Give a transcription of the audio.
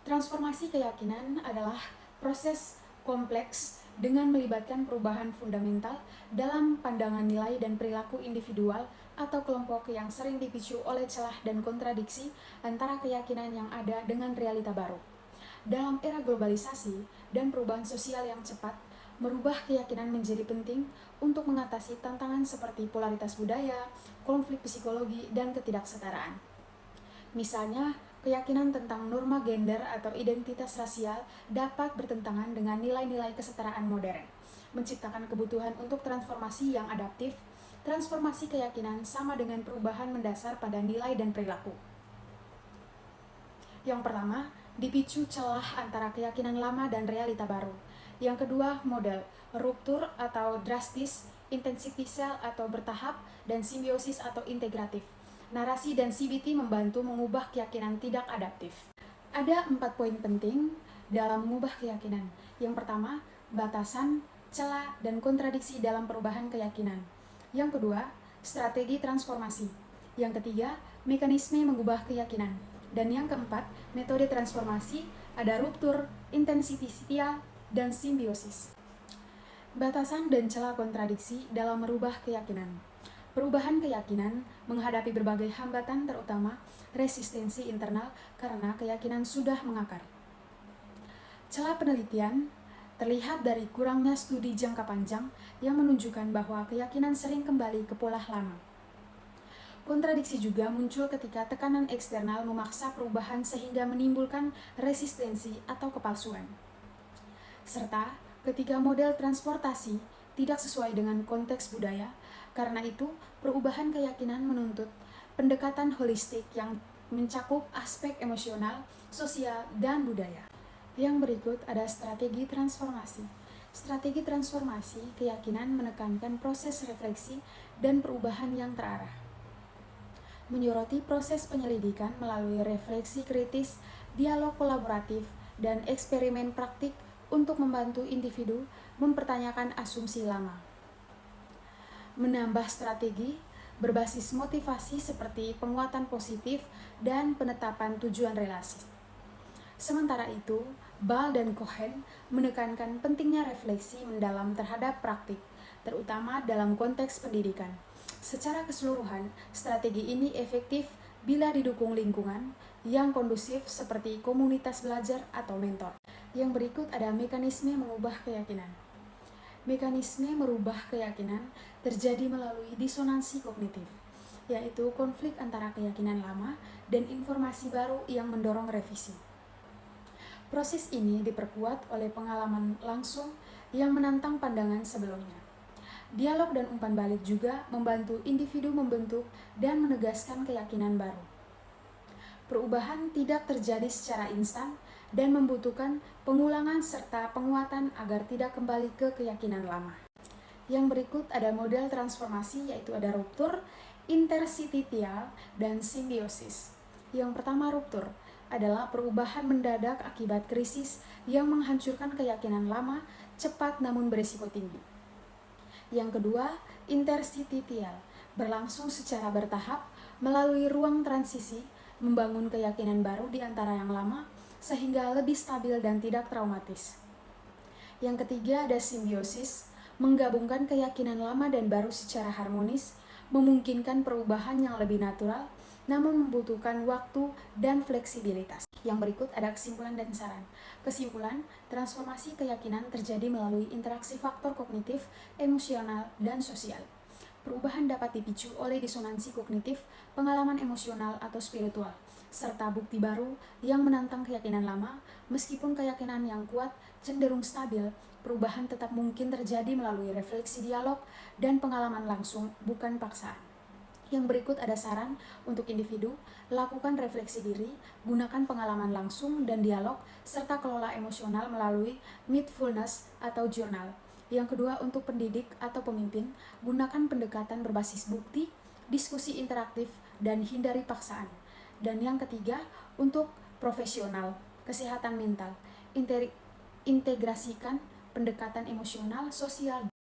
Transformasi keyakinan adalah proses kompleks dengan melibatkan perubahan fundamental dalam pandangan nilai dan perilaku individual atau kelompok yang sering dipicu oleh celah dan kontradiksi antara keyakinan yang ada dengan realita baru. Dalam era globalisasi dan perubahan sosial yang cepat, merubah keyakinan menjadi penting untuk mengatasi tantangan seperti polaritas budaya, konflik psikologi, dan ketidaksetaraan. Misalnya, keyakinan tentang norma gender atau identitas rasial dapat bertentangan dengan nilai-nilai kesetaraan modern, menciptakan kebutuhan untuk transformasi yang adaptif. Transformasi keyakinan sama dengan perubahan mendasar pada nilai dan perilaku. Yang pertama, dipicu celah antara keyakinan lama dan realita baru. Yang kedua, model ruptur atau drastis, intensitisel atau bertahap, dan simbiosis atau integratif. Narasi dan CBT membantu mengubah keyakinan tidak adaptif. Ada 4 poin penting dalam mengubah keyakinan. Yang pertama, batasan, celah, dan kontradiksi dalam perubahan keyakinan. Yang kedua, strategi transformasi. Yang ketiga, mekanisme mengubah keyakinan. Dan yang keempat, metode transformasi ada ruptur, intensitial, dan simbiosis. Batasan dan celah kontradiksi dalam merubah keyakinan. Perubahan keyakinan menghadapi berbagai hambatan, terutama resistensi internal karena keyakinan sudah mengakar. Celah penelitian terlihat dari kurangnya studi jangka panjang yang menunjukkan bahwa keyakinan sering kembali ke pola lama. Kontradiksi juga muncul ketika tekanan eksternal memaksa perubahan sehingga menimbulkan resistensi atau kepalsuan. Serta ketika model transportasi tidak sesuai dengan konteks budaya. Karena itu, perubahan keyakinan menuntut pendekatan holistik yang mencakup aspek emosional, sosial, dan budaya. Yang berikut ada strategi transformasi. Strategi transformasi keyakinan menekankan proses refleksi dan perubahan yang terarah. Menyoroti proses penyelidikan melalui refleksi kritis, dialog kolaboratif, dan eksperimen praktik untuk membantu individu mempertanyakan asumsi lama. Menambah strategi berbasis motivasi seperti penguatan positif dan penetapan tujuan relasi. Sementara itu, Ball dan Cohen menekankan pentingnya refleksi mendalam terhadap praktik, terutama dalam konteks pendidikan. Secara keseluruhan, strategi ini efektif bila didukung lingkungan yang kondusif seperti komunitas belajar atau mentor. Yang berikut ada mekanisme mengubah keyakinan. Mekanisme merubah keyakinan terjadi melalui disonansi kognitif, yaitu konflik antara keyakinan lama dan informasi baru yang mendorong revisi. Proses ini diperkuat oleh pengalaman langsung yang menantang pandangan sebelumnya. Dialog dan umpan balik juga membantu individu membentuk dan menegaskan keyakinan baru. Perubahan tidak terjadi secara instan dan membutuhkan pengulangan serta penguatan agar tidak kembali ke keyakinan lama. Yang berikut ada model transformasi, yaitu ada ruptur, interstitial, dan simbiosis. Yang pertama, ruptur adalah perubahan mendadak akibat krisis yang menghancurkan keyakinan lama cepat namun berisiko tinggi. Yang kedua, interstitial, berlangsung secara bertahap melalui ruang transisi, membangun keyakinan baru di antara yang lama sehingga lebih stabil dan tidak traumatis. Yang ketiga ada simbiosis, menggabungkan keyakinan lama dan baru secara harmonis, memungkinkan perubahan yang lebih natural, namun membutuhkan waktu dan fleksibilitas. Yang berikut ada kesimpulan dan saran. Kesimpulan, transformasi keyakinan terjadi melalui interaksi faktor kognitif, emosional, dan sosial. Perubahan dapat dipicu oleh disonansi kognitif, pengalaman emosional atau spiritual, serta bukti baru yang menantang keyakinan lama. Meskipun keyakinan yang kuat cenderung stabil, perubahan tetap mungkin terjadi melalui refleksi dialog dan pengalaman langsung, bukan paksaan. Yang berikut ada saran untuk individu, lakukan refleksi diri, gunakan pengalaman langsung dan dialog, serta kelola emosional melalui mindfulness atau jurnal. Yang kedua, untuk pendidik atau pemimpin, gunakan pendekatan berbasis bukti, diskusi interaktif, dan hindari paksaan. Dan yang ketiga, untuk profesional, kesehatan mental, integrasikan pendekatan emosional, sosial,